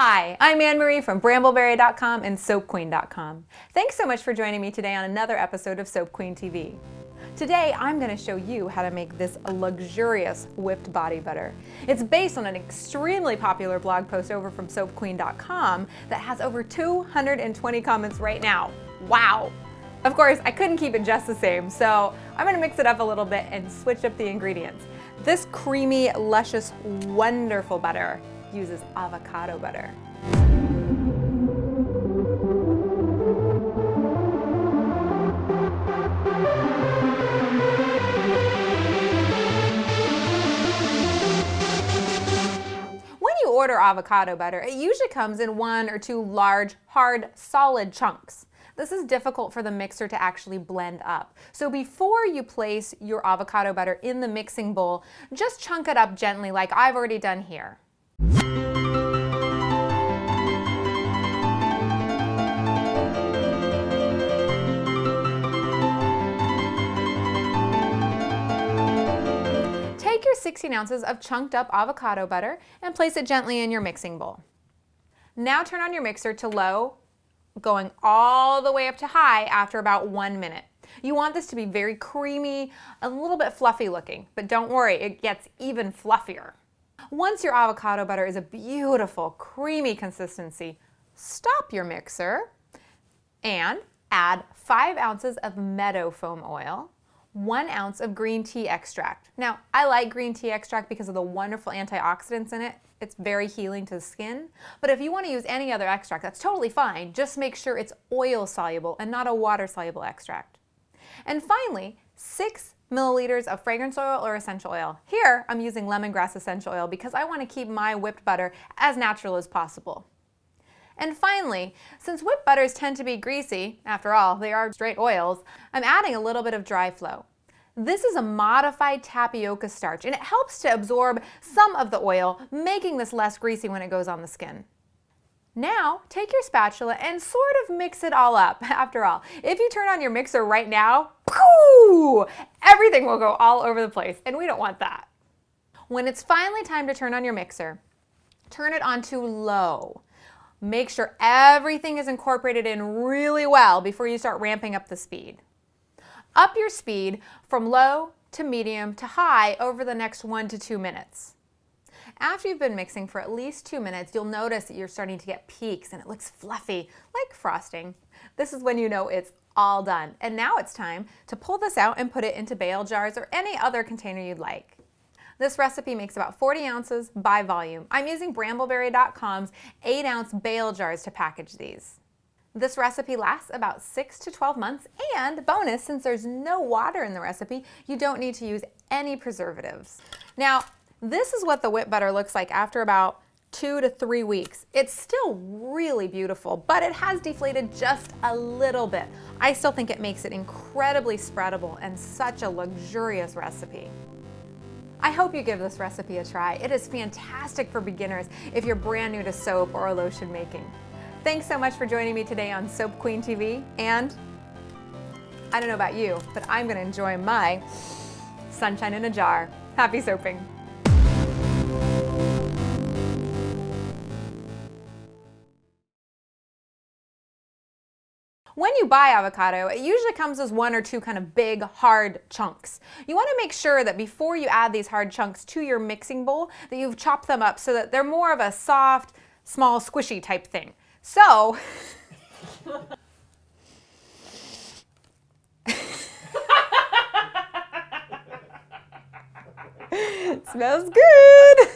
Hi, I'm Anne-Marie from Brambleberry.com and SoapQueen.com. Thanks so much for joining me today on another episode of Soap Queen TV. Today, I'm going to show you how to make this luxurious whipped body butter. It's based on an extremely popular blog post over from SoapQueen.com that has over 220 comments right now. Wow! Of course, I couldn't keep it just the same, so I'm going to mix it up a little bit and switch up the ingredients. This creamy, luscious, wonderful butter uses avocado butter. When you order avocado butter, it usually comes in 1 or 2 large, hard, solid chunks. This is difficult for the mixer to actually blend up. So before you place your avocado butter in the mixing bowl, just chunk it up gently like I've already done here. Take your 16 ounces of chunked up avocado butter and place it gently in your mixing bowl. Now turn on your mixer to low, going all the way up to high after about 1 minute. You want this to be very creamy, a little bit fluffy looking, but don't worry, it gets even fluffier. Once your avocado butter is a beautiful, creamy consistency, stop your mixer and add 5 ounces of Meadowfoam Oil, 1 ounce of green tea extract. Now, I like green tea extract because of the wonderful antioxidants in it. It's very healing to the skin. But if you want to use any other extract, that's totally fine. Just make sure it's oil soluble and not a water soluble extract. And finally, 6 milliliters of fragrance oil or essential oil. Here, I'm using Lemongrass Essential Oil because I want to keep my whipped butter as natural as possible. And finally, since whipped butters tend to be greasy, after all, they are straight oils, I'm adding a little bit of dryflow. This is a modified tapioca starch, and it helps to absorb some of the oil, making this less greasy when it goes on the skin. Now, take your spatula and sort of mix it all up. After all, if you turn on your mixer right now, pooh, everything will go all over the place, and we don't want that. When it's finally time to turn on your mixer, turn it on to low. Make sure everything is incorporated in really well before you start ramping up the speed. Up your speed from low to medium to high over the next 1 to 2 minutes. After you've been mixing for at least 2 minutes, you'll notice that you're starting to get peaks and it looks fluffy, like frosting. This is when you know it's all done. And now it's time to pull this out and put it into bale jars or any other container you'd like. This recipe makes about 40 ounces by volume. I'm using Brambleberry.com's 8-ounce bale jars to package these. This recipe lasts about 6 to 12 months, and bonus, since there's no water in the recipe, you don't need to use any preservatives. Now, this is what the whipped butter looks like after about 2 to 3 weeks. It's still really beautiful, but it has deflated just a little bit. I still think it makes it incredibly spreadable and such a luxurious recipe. I hope you give this recipe a try. It is fantastic for beginners if you're brand new to soap or lotion making. Thanks so much for joining me today on Soap Queen TV, and I don't know about you, but I'm going to enjoy my sunshine in a jar. Happy soaping! When you buy avocado, it usually comes as 1 or 2 kind of big, hard chunks. You want to make sure that before you add these hard chunks to your mixing bowl, that you've chopped them up so that they're more of a soft, small, squishy type thing. So, it smells good.